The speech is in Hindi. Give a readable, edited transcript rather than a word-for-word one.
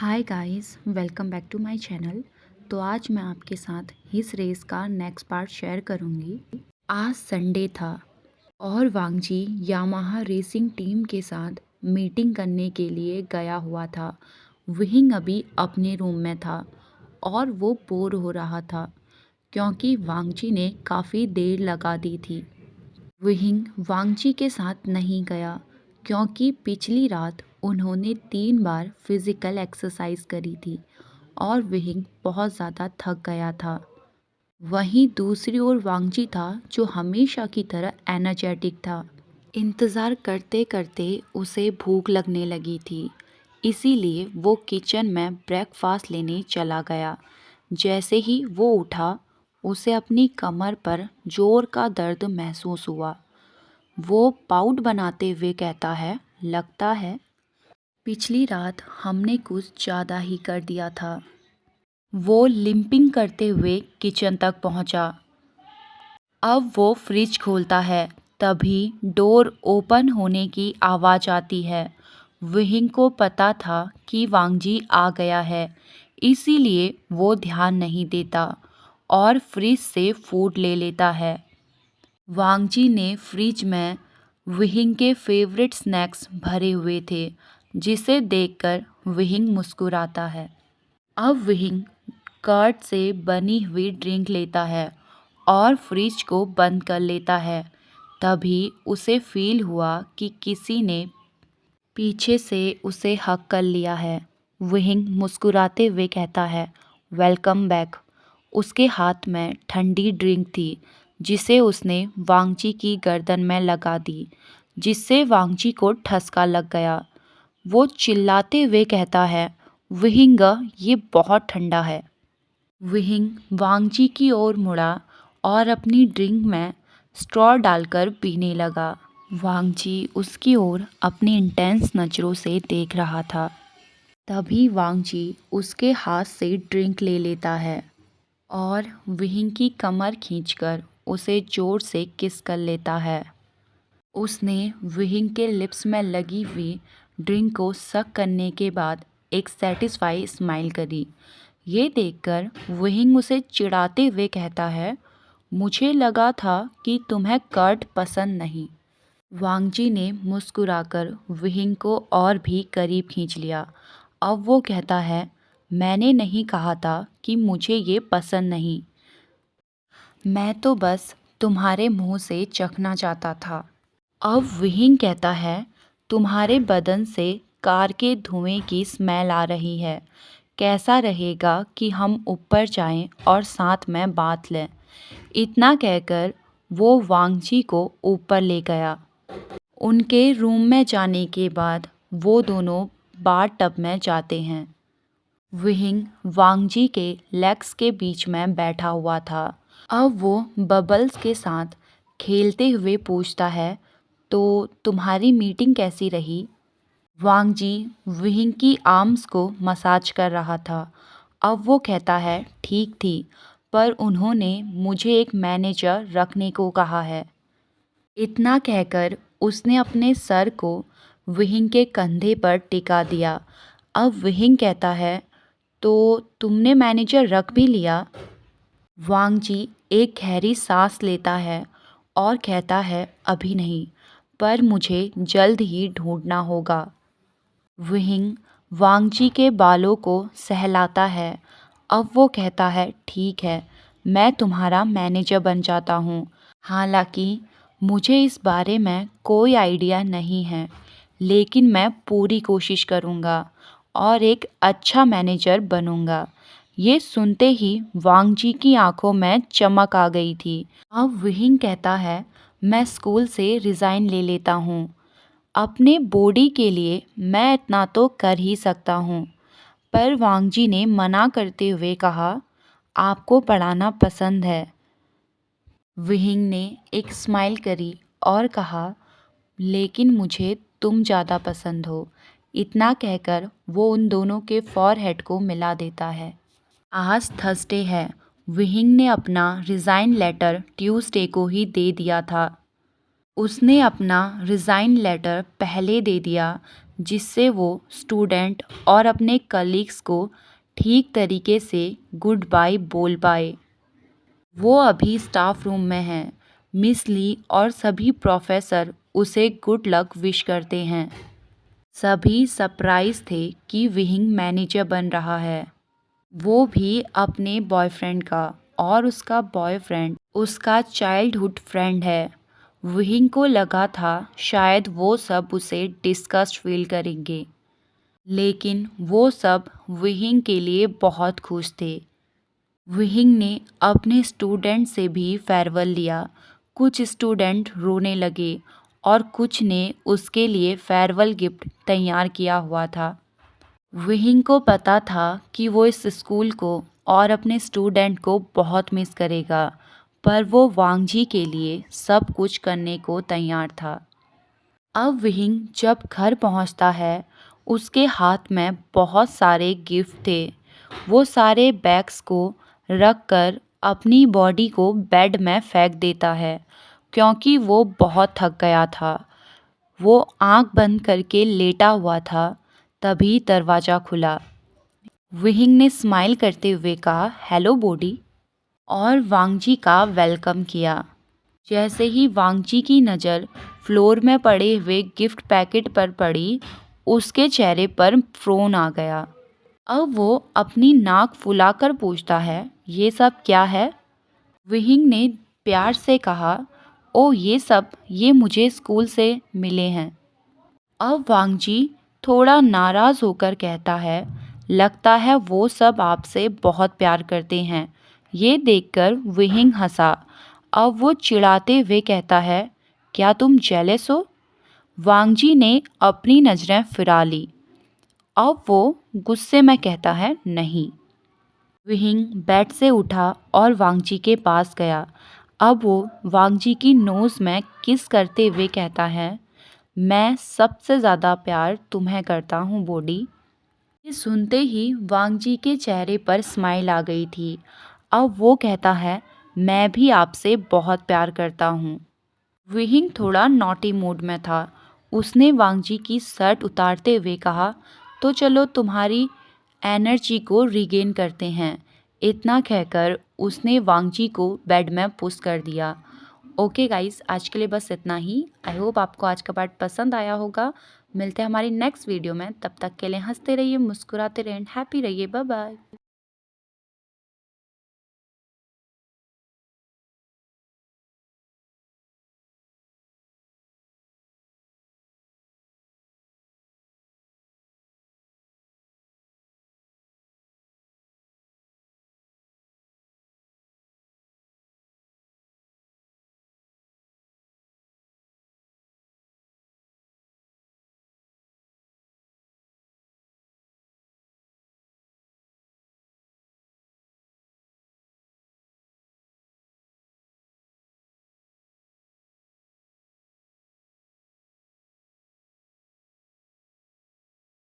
Hi guys, welcome back to my channel. तो आज मैं आपके साथ इस रेस का नेक्स्ट पार्ट शेयर करूंगी। आज संडे था और वांगजी यामाहा रेसिंग टीम के साथ मीटिंग करने के लिए गया हुआ था। विहिंग अभी अपने रूम में था और वो बोर हो रहा था क्योंकि वांगजी ने काफ़ी देर लगा दी थी। विहिंग वांगजी के साथ नहीं गया क्योंकि पिछली रात उन्होंने 3 बार फिजिकल एक्सरसाइज करी थी और विहिंग बहुत ज़्यादा थक गया था। वहीं दूसरी ओर वांगजी था जो हमेशा की तरह एनर्जेटिक था। इंतज़ार करते करते उसे भूख लगने लगी थी, इसीलिए वो किचन में ब्रेकफास्ट लेने चला गया। जैसे ही वो उठा, उसे अपनी कमर पर जोर का दर्द महसूस हुआ। वो पाउट बनाते हुए कहता है, लगता है पिछली रात हमने कुछ ज़्यादा ही कर दिया था। वो लिंपिंग करते हुए किचन तक पहुंचा। अब वो फ्रिज खोलता है, तभी डोर ओपन होने की आवाज़ आती है। विहिंग को पता था कि वांगजी आ गया है, इसीलिए वो ध्यान नहीं देता और फ्रिज से फूड ले लेता है। वांगजी ने फ्रिज में विहिंग के फेवरेट स्नैक्स भरे हुए थे, जिसे देखकर विहिंग मुस्कुराता है। अब विहिंग कर्ड से बनी हुई ड्रिंक लेता है और फ्रिज को बंद कर लेता है। तभी उसे फील हुआ कि किसी ने पीछे से उसे हक कर लिया है। विहिंग मुस्कुराते हुए कहता है, वेलकम बैक। उसके हाथ में ठंडी ड्रिंक थी, जिसे उसने वांगजी की गर्दन में लगा दी, जिससे वांगजी को ठसका लग गया। वो चिल्लाते हुए कहता है, विहिंग, ये बहुत ठंडा है। विहिंग वांगजी की ओर मुड़ा और अपनी ड्रिंक में स्ट्रॉ डालकर पीने लगा। वांगजी उसकी ओर अपनी इंटेंस नज़रों से देख रहा था। तभी वांगजी उसके हाथ से ड्रिंक ले लेता है और विहिंग की कमर खींचकर उसे जोर से किस कर लेता है। उसने विहिंग के लिप्स में लगी हुई ड्रिंक को सक करने के बाद एक सेटिस्फाई स्माइल करी। ये देखकर विहिंग उसे चिढ़ाते हुए कहता है, मुझे लगा था कि तुम्हें कर्ड पसंद नहीं। वांगजी ने मुस्कुराकर विहिंग को और भी करीब खींच लिया। अब वो कहता है, मैंने नहीं कहा था कि मुझे ये पसंद नहीं। मैं तो बस तुम्हारे मुंह से चखना चाहता था। अब विहिंग कहता है, तुम्हारे बदन से कार के धुएं की स्मेल आ रही है। कैसा रहेगा कि हम ऊपर जाएं और साथ में बात लें। इतना कहकर वो वांगजी को ऊपर ले गया। उनके रूम में जाने के बाद वो दोनों बाथ टब में जाते हैं। विहिंग वांगजी के लेग्स के बीच में बैठा हुआ था। अब वो बबल्स के साथ खेलते हुए पूछता है, तो तुम्हारी मीटिंग कैसी रही? वांगजी विहिंग की आर्म्स को मसाज कर रहा था। अब वो कहता है, ठीक थी, पर उन्होंने मुझे एक मैनेजर रखने को कहा है। इतना कहकर उसने अपने सर को विहिंग के कंधे पर टिका दिया। अब विहिंग कहता है, तो तुमने मैनेजर रख भी लिया? वांगजी एक गहरी सांस लेता है और कहता है, अभी नहीं, पर मुझे जल्द ही ढूंढना होगा। विहिंग वांगजी के बालों को सहलाता है। अब वो कहता है, ठीक है, मैं तुम्हारा मैनेजर बन जाता हूँ। हालांकि मुझे इस बारे में कोई आइडिया नहीं है, लेकिन मैं पूरी कोशिश करूँगा और एक अच्छा मैनेजर बनूँगा। ये सुनते ही वांगजी की आंखों में चमक आ गई थी। अब विहिंग कहता है, मैं स्कूल से रिज़ाइन ले लेता हूँ। अपने बॉडी के लिए मैं इतना तो कर ही सकता हूँ। पर वांगजी ने मना करते हुए कहा, आपको पढ़ाना पसंद है। विहिंग ने एक स्माइल करी और कहा, लेकिन मुझे तुम ज़्यादा पसंद हो। इतना कहकर वो उन दोनों के फॉरहेड को मिला देता है। आज थर्सडे है। विहिंग ने अपना रिज़ाइन लेटर ट्यूसडे को ही दे दिया था। उसने अपना रिज़ाइन लेटर पहले दे दिया जिससे वो स्टूडेंट और अपने कलीग्स को ठीक तरीके से गुड बाय बोल पाए। वो अभी स्टाफ रूम में हैं। मिस ली और सभी प्रोफेसर उसे गुड लक विश करते हैं। सभी सरप्राइज थे कि विहिंग मैनेजर बन रहा है, वो भी अपने बॉयफ्रेंड का, और उसका बॉयफ्रेंड उसका चाइल्डहुड फ्रेंड है। विहिंग को लगा था शायद वो सब उसे डिस्कस्ड फील करेंगे, लेकिन वो सब विहिंग के लिए बहुत खुश थे। विहिंग ने अपने स्टूडेंट से भी फेयरवेल लिया। कुछ स्टूडेंट रोने लगे और कुछ ने उसके लिए फेयरवेल गिफ्ट तैयार किया हुआ था। विहिंग को पता था कि वो इस स्कूल को और अपने स्टूडेंट को बहुत मिस करेगा, पर वो वांगजी के लिए सब कुछ करने को तैयार था। अब विहिंग जब घर पहुंचता है, उसके हाथ में बहुत सारे गिफ्ट थे। वो सारे बैग्स को रखकर अपनी बॉडी को बेड में फेंक देता है, क्योंकि वो बहुत थक गया था। वो आंख बंद करके लेटा हुआ था, तभी दरवाज़ा खुला। विहिंग ने स्माइल करते हुए कहा, हेलो बॉडी, और वांगजी का वेलकम किया। जैसे ही वांगजी की नज़र फ्लोर में पड़े हुए गिफ्ट पैकेट पर पड़ी, उसके चेहरे पर फ्रोन आ गया। अब वो अपनी नाक फुलाकर पूछता है, ये सब क्या है? विहिंग ने प्यार से कहा, ओ ये मुझे स्कूल से मिले हैं। अब वांगजी थोड़ा नाराज़ होकर कहता है, लगता है वो सब आपसे बहुत प्यार करते हैं। ये देखकर विहिंग हंसा। अब वो चिढ़ाते हुए कहता है, क्या तुम जेलस हो? वांगजी ने अपनी नज़रें फिरा ली। अब वो गुस्से में कहता है, नहीं। विहिंग बेड से उठा और वांगजी के पास गया। अब वो वांगजी की नोज़ में किस करते हुए कहता है, मैं सबसे ज़्यादा प्यार तुम्हें करता हूँ बॉडी। ये सुनते ही वांगजी के चेहरे पर स्माइल आ गई थी। अब वो कहता है, मैं भी आपसे बहुत प्यार करता हूँ। विहिंग थोड़ा नॉटी मूड में था। उसने वांगजी की शर्ट उतारते हुए कहा, तो चलो तुम्हारी एनर्जी को रिगेन करते हैं। इतना कहकर उसने वांगजी को बेड में पुश कर दिया। ओके गाइस, आज के लिए बस इतना ही। आई होप आपको आज का पार्ट पसंद आया होगा। मिलते हैं हमारी नेक्स्ट वीडियो में, तब तक के लिए हंसते रहिए, मुस्कुराते रहिए, हैप्पी रहिए। Bye bye.